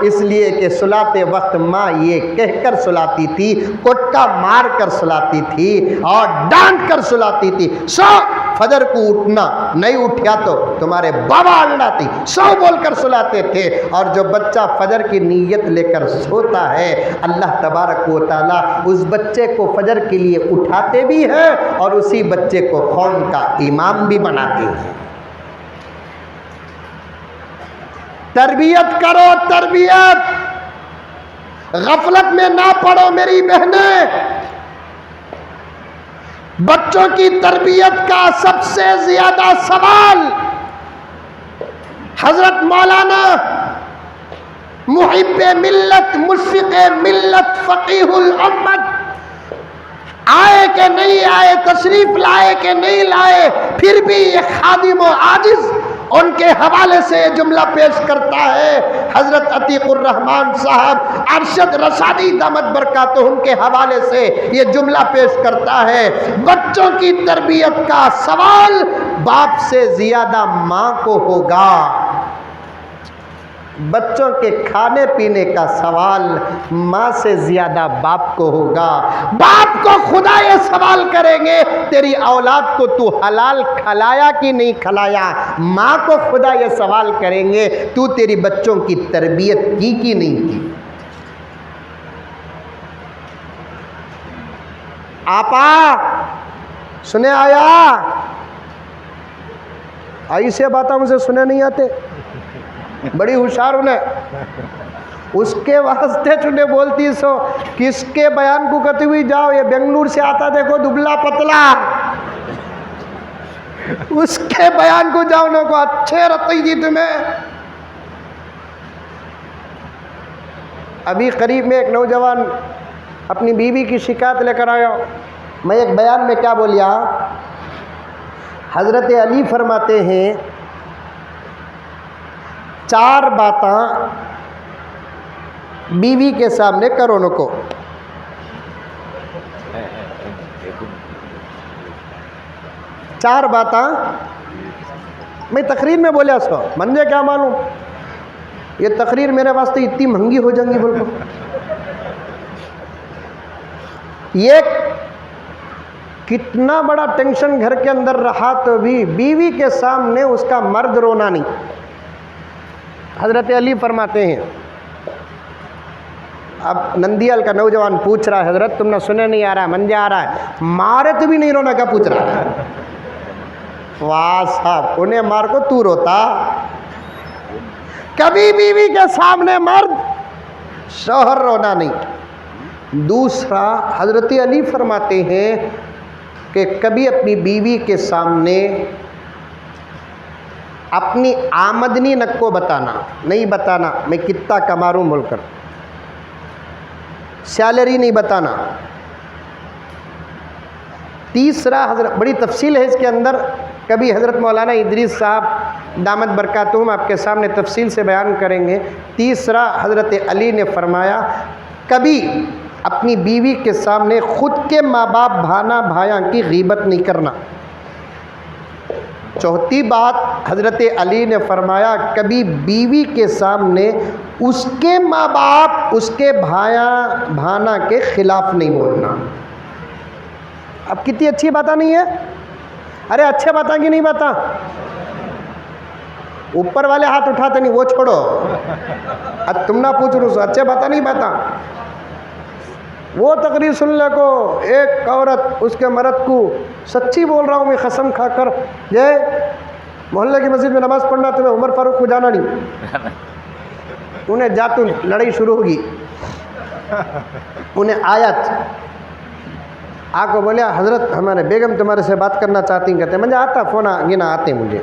[SPEAKER 1] اس لیے کہ سلاتے وقت ماں یہ کہہ کر سلاتی تھی، کوٹا مار کر سلاتی تھی اور ڈانٹ کر سلاتی تھی سو فجر کو اٹھنا، نہیں اٹھیا تو تمہارے بابا لڑاتی، سو بول کر سلاتے تھے۔ اور جو بچہ فجر کی نیت لے کر سوتا ہے، اللہ تبارک و تعالیٰ اس بچے کو فجر کے لیے اٹھاتے بھی ہیں اور اسی بچے کو قوم کا امام بھی بناتے ہیں۔ تربیت کرو، تربیت، غفلت میں نہ پڑو میری بہنیں۔ بچوں کی تربیت کا سب سے زیادہ سوال حضرت مولانا محب ملت، مشفق ملت، فقیہ الامت آئے کہ نہیں آئے، تشریف لائے کہ نہیں لائے، پھر بھی یہ خادم و عاجز ان کے حوالے سے یہ جملہ پیش کرتا ہے۔ حضرت عتیق الرحمان صاحب ارشد رشادی دامت برکاتہم کے حوالے سے یہ جملہ پیش کرتا ہے، بچوں کی تربیت کا سوال باپ سے زیادہ ماں کو ہوگا، بچوں کے کھانے پینے کا سوال ماں سے زیادہ باپ کو ہوگا۔ باپ کو خدا یہ سوال کریں گے تیری اولاد کو تو حلال کھلایا کہ نہیں کھلایا، ماں کو خدا یہ سوال کریں گے تو تیری بچوں کی تربیت کی کہ نہیں کی۔ آپا سنے آیا، ایسے باتیں مجھے سنے نہیں آتے، بڑی ہوشیار انہیں اس کے واسطے چنے بولتی سو کس کے بیان کو کہتی ہوئی جاؤ، یہ بنگلور سے آتا دیکھو دبلا پتلا، اس کے بیان کو جاؤ نہ کو اچھے رہتی جی تمہیں۔ ابھی قریب میں ایک نوجوان اپنی بیوی کی شکایت لے کر آیا، میں ایک بیان میں کیا بولیا، حضرت علی فرماتے ہیں 4 باتاں بیوی کے سامنے کرو نہ کو۔ 4 باتاں میں تقریر میں بولیا سو، مجھے کیا معلوم یہ تقریر میرے واسطے اتنی مہنگی ہو جائیں گی بالکل۔ یہ کتنا بڑا ٹینشن گھر کے اندر رہا تو بھی بیوی کے سامنے اس کا مرد رونا نہیں۔ حضرت علی فرماتے ہیں، اب نندیال کا نوجوان پوچھ رہا ہے حضرت تم نے سنے نہیں آ رہا ہے، منجے آ رہا ہے، مارے تو بھی نہیں رونا کیا پوچھ رہا ہے؟ واہ صاحب انہیں مار کو تو روتا، کبھی بیوی کے سامنے مرد شوہر رونا نہیں۔ دوسرا حضرت علی فرماتے ہیں کہ کبھی اپنی بیوی کے سامنے اپنی آمدنی نہ کو بتانا، نہیں بتانا میں کتنا کما رہا ہوں بول کر، سیلری نہیں بتانا. تیسرا حضرت بڑی تفصیل ہے اس کے اندر، کبھی حضرت مولانا ادریس صاحب دامت برکاتہم آپ کے سامنے تفصیل سے بیان کریں گے. تیسرا حضرت علی نے فرمایا کبھی اپنی بیوی کے سامنے خود کے ماں باپ بھائیاں کی غیبت نہیں کرنا. چوتھی بات حضرت علی نے فرمایا کبھی بیوی کے سامنے اس کے ماں باپ اس کے بھانا کے خلاف نہیں بولنا. اب کتنی اچھی باتیں نہیں ہے؟ ارے اچھے باتیں کی نہیں باتیں؟ اوپر والے ہاتھ اٹھاتے نہیں، وہ چھوڑو، اب تم نہ پوچھ رہو سو اچھے باتیں نہیں باتیں. وہ تقریر سننے کو ایک عورت اس کے مرد کو سچی بول رہا ہوں میں قسم کھا کر، یہ محلے کی مسجد میں نماز پڑھنا تمہیں عمر فاروق کو جانا نہیں. انہیں جاتوں لڑائی شروع ہوگی. انہیں آیت آ کو بولیا حضرت ہمارے بیگم تمہارے سے بات کرنا چاہتی ہیں. کہتے ہیں مجھے آتا فون گنا آتے مجھے،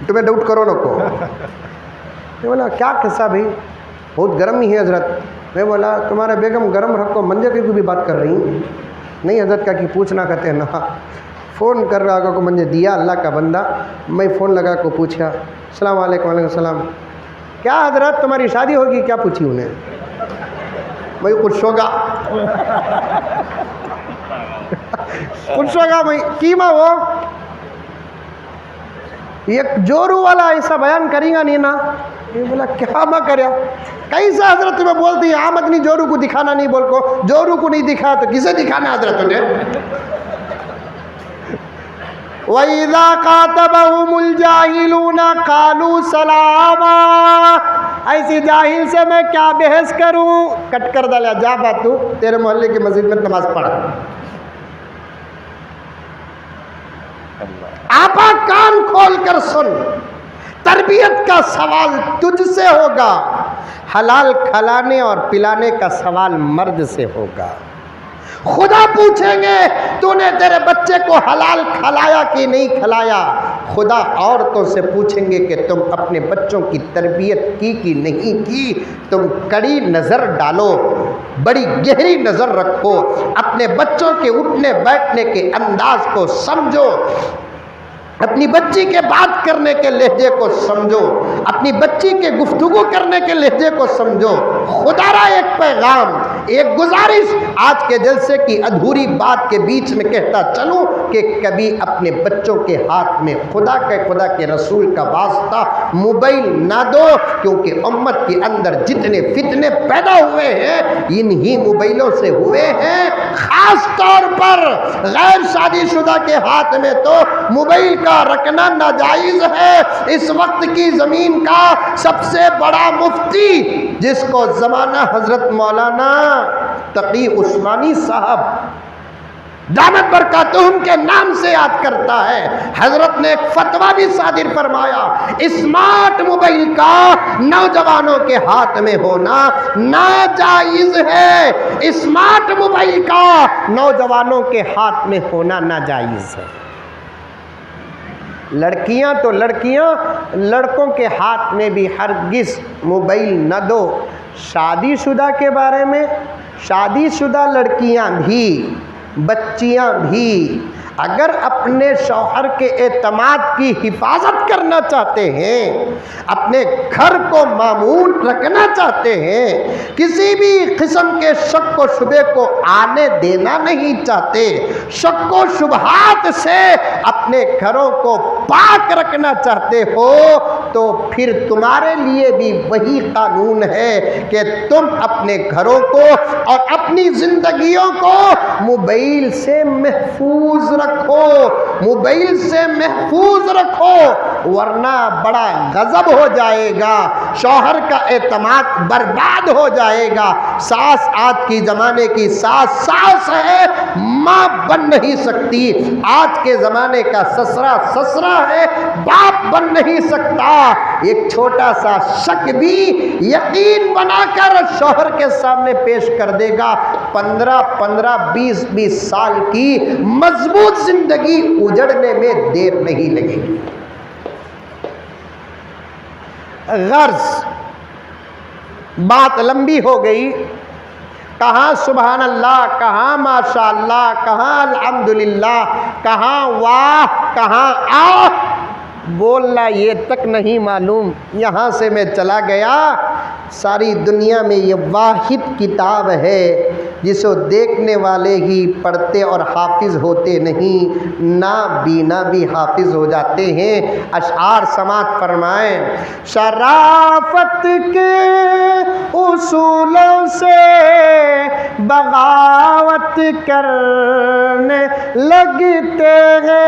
[SPEAKER 1] تمہیں ڈاؤٹ کرو نہ کو. میں بولا کیا قصہ بھائی؟ بہت گرمی ہے حضرت. میں بولا تمہارے بیگم گرم رکھو منجے کی بھی بات کر رہی ہیں؟ نہیں حضرت کا کہ پوچھنا. کہتے ہیں نا فون کر رہا کو منجے دیا اللہ کا بندہ. میں فون لگا کو پوچھا السلام علیکم. وعلیکم السلام. کیا حضرت تمہاری شادی ہوگی کیا پوچھی انہیں. میں خوش ہوگا خوش ہوگا میں کیما وہ ایک جورو والا ایسا بیان کریں گا نہیں نا. یہ بولا کیا میں کریا کیسا حضرت تمہیں بولتی ہے آمد نہیں جورو کو دکھانا نہیں بول کو. جورو کو نہیں دکھا تو کسے دکھانا حضرت نے؟ وَإِذَا قَاتَبَهُمُ الْجَاهِلُونَ قَالُوا سَلَامًا. ایسی جاہل سے میں کیا بحث کروں؟ کٹ کر ڈالا جا بات تو تیرے محلے کی مسجد میں نماز پڑھ. آپا کان کھول کر سن، تربیت کا سوال تجھ سے ہوگا، حلال کھلانے اور پلانے کا سوال مرد سے ہوگا. خدا پوچھیں گے تو نے تیرے بچے کو حلال کھلایا کہ نہیں کھلایا. خدا عورتوں سے پوچھیں گے کہ تم اپنے بچوں کی تربیت کی کہ نہیں کی. تم کڑی نظر ڈالو، بڑی گہری نظر رکھو، اپنے بچوں کے اٹھنے بیٹھنے کے انداز کو سمجھو، اپنی بچی کے بات کرنے کے لہجے کو سمجھو، اپنی بچی کے گفتگو کرنے کے لہجے کو سمجھو. خدا را ایک پیغام، ایک گزارش آج کے جلسے کی ادھوری بات کے بیچ میں کہتا چلوں کہ کبھی اپنے بچوں کے ہاتھ میں خدا کے رسول کا واسطہ موبائل نہ دو. کیونکہ امت کے اندر جتنے فتنے پیدا ہوئے ہیں انہی موبائلوں سے ہوئے ہیں. خاص طور پر غیر شادی شدہ کے ہاتھ میں تو موبائل کا رکھنا ناجائز ہے. اس وقت کی زمین کا سب سے بڑا مفتی جس کو زمانہ حضرت مولانا تقی عثمانی صاحب دامت برکاتہم کے نام سے یاد کرتا ہے، حضرت نے ایک فتویٰ بھی صادر فرمایا اسمارٹ موبائل کا نوجوانوں کے ہاتھ میں ہونا ناجائز ہے. اسمارٹ موبائل کا نوجوانوں کے ہاتھ میں ہونا ناجائز ہے. لڑکیاں تو لڑکیاں، لڑکوں کے ہاتھ میں بھی ہرگز موبائل نہ دو. شادی شدہ کے بارے میں، شادی شدہ لڑکیاں بھی بچیاں بھی اگر اپنے شوہر کے اعتماد کی حفاظت کرنا چاہتے ہیں، اپنے گھر کو معمول رکھنا چاہتے ہیں، کسی بھی قسم کے شک و شبہ کو آنے دینا نہیں چاہتے، شک و شبہات سے اپنے گھروں کو پاک رکھنا چاہتے ہو، تو پھر تمہارے لیے بھی وہی قانون ہے کہ تم اپنے گھروں کو اور اپنی زندگیوں کو موبائل سے محفوظ رکھو، موبائل سے محفوظ رکھو، ورنہ بڑا غضب ہو جائے گا، شوہر کا اعتماد برباد ہو جائے گا. ساس آج کی زمانے کی ساس ساس ہے، ماں بن نہیں سکتی. آج کے زمانے کا سسرا سسرا ہے، باپ بن نہیں سکتا. ایک چھوٹا سا شک بھی یقین بنا کر شوہر کے سامنے پیش کر دے گا. 15 20 سال کی مضبوط زندگی اجڑنے میں دیر نہیں لگے گی. غرض بات لمبی ہو گئی. کہاں سبحان اللہ، کہاں ماشاء اللہ، کہاں الحمدللہ، کہاں واہ، کہاں آہ، بولنا یہ تک نہیں معلوم۔ یہاں سے میں چلا گیا، ساری دنیا میں یہ واحد کتاب ہے جسے دیکھنے والے ہی پڑھتے اور حافظ ہوتے نہیں، نابینا بھی حافظ ہو جاتے ہیں۔ اشعار سماعت فرمائیں۔ شرافت کے اصولوں سے بغاوت کرنے لگتے ہیں،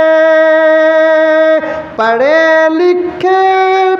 [SPEAKER 1] پڑھے لکھے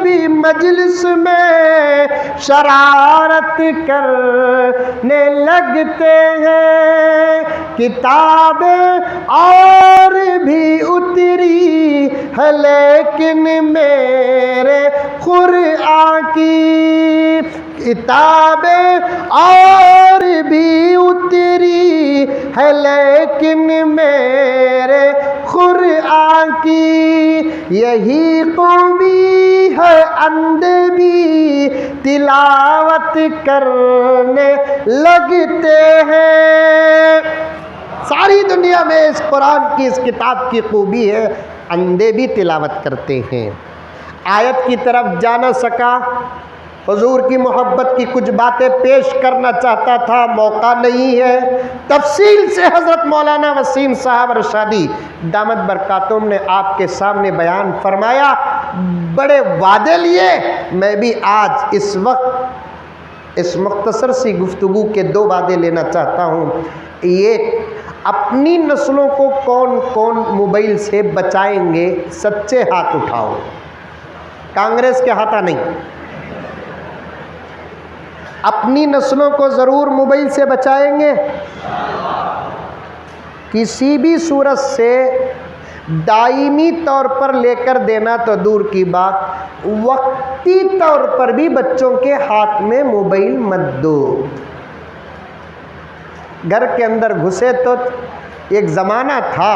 [SPEAKER 1] بھی مجلس میں شرارت کرنے لگتے ہیں، کتابیں اور بھی اتری ہے لیکن میرے قرآن کی، کتابیں اور بھی اتری ہے لیکن میرے قرآن کی، یہی خوبی ہے اندھے بھی تلاوت کرنے لگتے ہیں۔ ساری دنیا میں اس قرآن کی، اس کتاب کی خوبی ہے، اندھے بھی تلاوت کرتے ہیں۔ آیت کی طرف جا نہ سکا، حضور کی محبت کی کچھ باتیں پیش کرنا چاہتا تھا، موقع نہیں ہے۔ تفصیل سے حضرت مولانا وسیم صاحب ارشادی دامت برکاتہم نے آپ کے سامنے بیان فرمایا، بڑے وعدے لیے۔ میں بھی آج اس وقت اس مختصر سی گفتگو کے 2 وعدے لینا چاہتا ہوں۔ ایک، اپنی نسلوں کو کون کون موبائل سے بچائیں گے؟ سچے ہاتھ اٹھاؤ، کانگریس کے ہاتھا نہیں۔ اپنی نسلوں کو ضرور موبائل سے بچائیں گے؟ کسی بھی صورت سے دائمی طور پر لے کر دینا تو دور کی بات، وقتی طور پر بھی بچوں کے ہاتھ میں موبائل مت دو۔ گھر کے اندر گھسے تو ایک زمانہ تھا،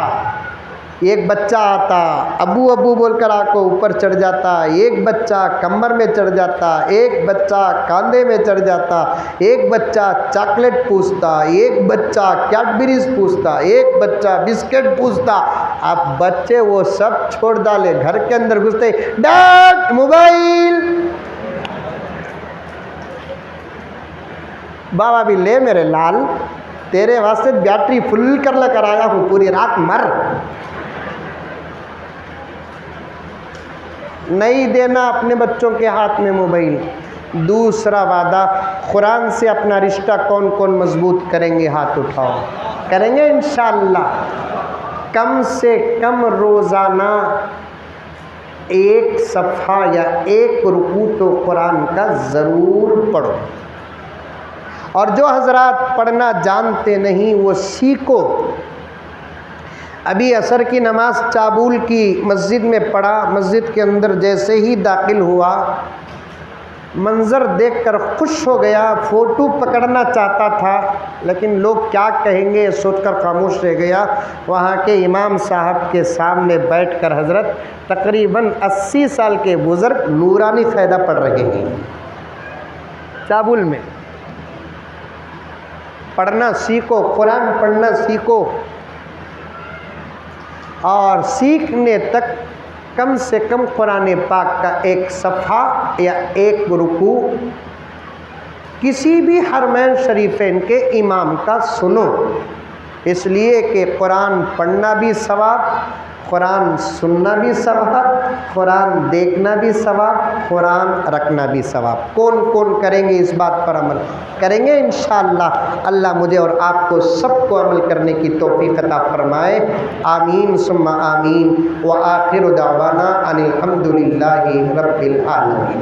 [SPEAKER 1] ایک بچہ آتا، ابو ابو بول کر آنکھ کو اوپر چڑھ جاتا، ایک بچہ کمر میں چڑھ جاتا، ایک بچہ کاندھے میں چڑھ جاتا، ایک بچہ چاکلیٹ پوچھتا، ایک بچہ کیڈبریز پوچھتا، ایک بچہ بسکٹ پوچھتا۔ اب بچے وہ سب چھوڑ ڈالے، گھر کے اندر گھستے، ڈیڈ موبائل۔ بابا بھی لے میرے لال، تیرے واسطے بیٹری فل کر لے کر آیا ہوں، پوری رات مر۔ نہیں دینا اپنے بچوں کے ہاتھ میں موبائل۔ دوسرا وعدہ، قرآن سے اپنا رشتہ کون کون مضبوط کریں گے؟ ہاتھ اٹھاؤ۔ کریں گے انشاءاللہ؟ کم سے کم روزانہ 1 صفحہ یا 1 رکوع تو قرآن کا ضرور پڑھو، اور جو حضرات پڑھنا جانتے نہیں وہ سیکھو۔ ابھی عصر کی نماز چابول کی مسجد میں پڑھا، مسجد کے اندر جیسے ہی داخل ہوا، منظر دیکھ کر خوش ہو گیا، فوٹو پکڑنا چاہتا تھا لیکن لوگ کیا کہیں گے سوچ کر خاموش رہ گیا۔ وہاں کے امام صاحب کے سامنے بیٹھ کر حضرت تقریباً 80 سال کے بزرگ نورانی فائدہ پڑھ رہے ہیں چابول میں۔ پڑھنا سیکھو، قرآن پڑھنا سیکھو، اور سیکھنے تک کم سے کم قرآن پاک کا 1 صفحہ یا 1 رکوع کسی بھی حرمین شریفین کے امام کا سنو، اس لیے کہ قرآن پڑھنا بھی ثواب، قرآن سننا بھی ثواب، قرآن دیکھنا بھی ثواب، قرآن رکھنا بھی ثواب۔ کون کون کریں گے اس بات پر عمل؟ کریں گے انشاءاللہ۔ اللہ مجھے اور آپ کو سب کو عمل کرنے کی توفیق عطا فرمائے، آمین ثم آمین۔ وآخر دعوانا ان الحمد للہ رب العالمین۔